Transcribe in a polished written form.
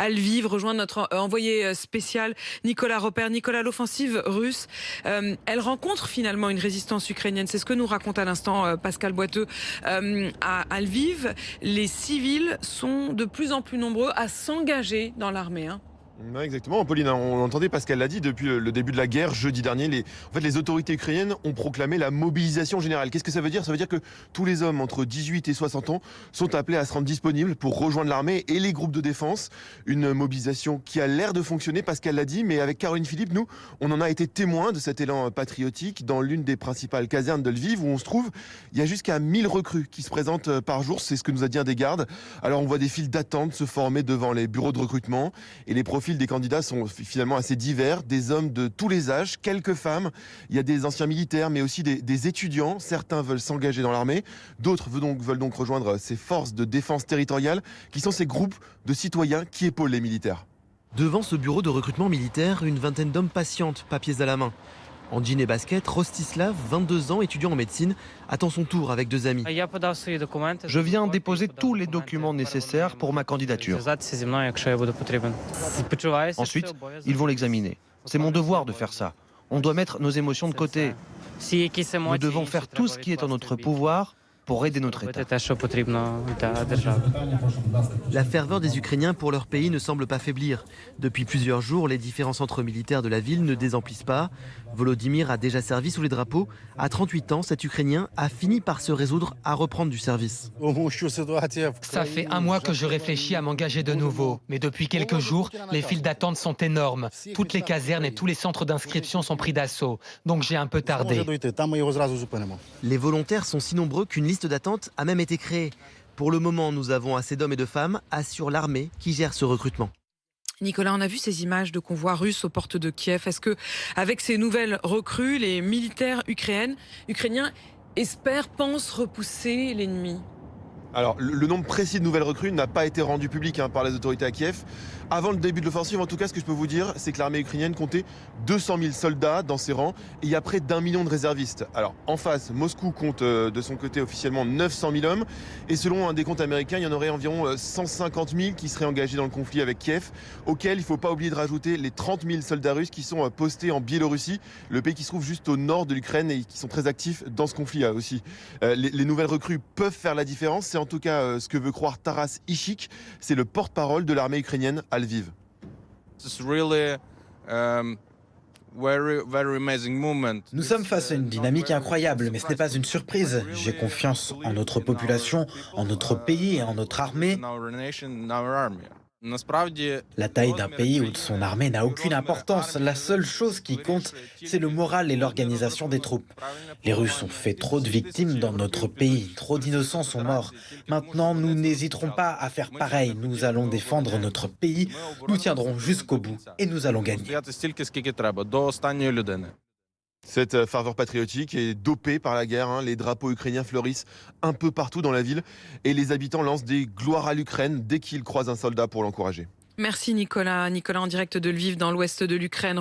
à Lviv, rejoindre notre envoyé spécial Nicolas Repère. Nicolas, l'offensive russe, elle rencontre finalement une résistance ukrainienne. C'est ce que nous raconte à l'instant Pascal Boiteux à Lviv. Les civils sont de plus en plus nombreux à s'engager dans l'armée. Ouais, exactement, Pauline, on l'entendait, Pascal l'a dit, depuis le début de la guerre, jeudi dernier, les autorités ukrainiennes ont proclamé la mobilisation générale. Qu'est-ce que ça veut dire? Ça veut dire que tous les hommes entre 18 et 60 ans sont appelés à se rendre disponibles pour rejoindre l'armée et les groupes de défense. Une mobilisation qui a l'air de fonctionner, Pascal l'a dit, mais avec Caroline Philippe, nous, on en a été témoins de cet élan patriotique dans l'une des principales casernes de Lviv où on se trouve. Il y a jusqu'à 1000 recrues qui se présentent par jour, c'est ce que nous a dit un des gardes. Alors on voit des files d'attente se former devant les bureaux de recrutement et les profils des candidats sont finalement assez divers, des hommes de tous les âges, quelques femmes, il y a des anciens militaires mais aussi des étudiants, certains veulent s'engager dans l'armée, d'autres veulent donc rejoindre ces forces de défense territoriale qui sont ces groupes de citoyens qui épaulent les militaires. Devant ce bureau de recrutement militaire, une vingtaine d'hommes patientent, papiers à la main. En jean et basket, Rostislav, 22 ans, étudiant en médecine, attend son tour avec deux amis. Je viens déposer tous les documents nécessaires pour ma candidature. Ensuite, ils vont l'examiner. C'est mon devoir de faire ça. On doit mettre nos émotions de côté. Nous devons faire tout ce qui est en notre pouvoir pour aider notre État. La ferveur des Ukrainiens pour leur pays ne semble pas faiblir. Depuis plusieurs jours, les différents centres militaires de la ville ne désemplissent pas. Volodymyr a déjà servi sous les drapeaux. À 38 ans, cet Ukrainien a fini par se résoudre à reprendre du service. Ça fait un mois que je réfléchis à m'engager de nouveau. Mais depuis quelques jours, les files d'attente sont énormes. Toutes les casernes et tous les centres d'inscription sont pris d'assaut. Donc j'ai un peu tardé. Les volontaires sont si nombreux qu'une liste d'attente a même été créée. Pour le moment, nous avons assez d'hommes et de femmes, assure l'armée qui gère ce recrutement. Nicolas, on a vu ces images de convois russes aux portes de Kiev. Est-ce que, avec ces nouvelles recrues, les militaires ukrainiens pensent repousser l'ennemi? Alors, le nombre précis de nouvelles recrues n'a pas été rendu public par les autorités à Kiev. Avant le début de l'offensive, en tout cas, ce que je peux vous dire, c'est que l'armée ukrainienne comptait 200 000 soldats dans ses rangs et il y a près d'1 million de réservistes. Alors, en face, Moscou compte de son côté officiellement 900 000 hommes et selon un décompte américain, il y en aurait environ 150 000 qui seraient engagés dans le conflit avec Kiev, auquel il ne faut pas oublier de rajouter les 30 000 soldats russes qui sont postés en Biélorussie, le pays qui se trouve juste au nord de l'Ukraine et qui sont très actifs dans ce conflit aussi. Les nouvelles recrues peuvent faire la différence, c'est en tout cas ce que veut croire Taras Ishik, c'est le porte-parole de l'armée ukrainienne à Lviv. Nous sommes face à une dynamique incroyable, mais ce n'est pas une surprise. J'ai confiance en notre population, en notre pays et en notre armée. La taille d'un pays ou de son armée n'a aucune importance. La seule chose qui compte, c'est le moral et l'organisation des troupes. Les Russes ont fait trop de victimes dans notre pays. Trop d'innocents sont morts. Maintenant, nous n'hésiterons pas à faire pareil. Nous allons défendre notre pays. Nous tiendrons jusqu'au bout et nous allons gagner. Cette ferveur patriotique est dopée par la guerre. Les drapeaux ukrainiens fleurissent un peu partout dans la ville et les habitants lancent des gloires à l'Ukraine dès qu'ils croisent un soldat pour l'encourager. Merci Nicolas. Nicolas en direct de Lviv dans l'ouest de l'Ukraine.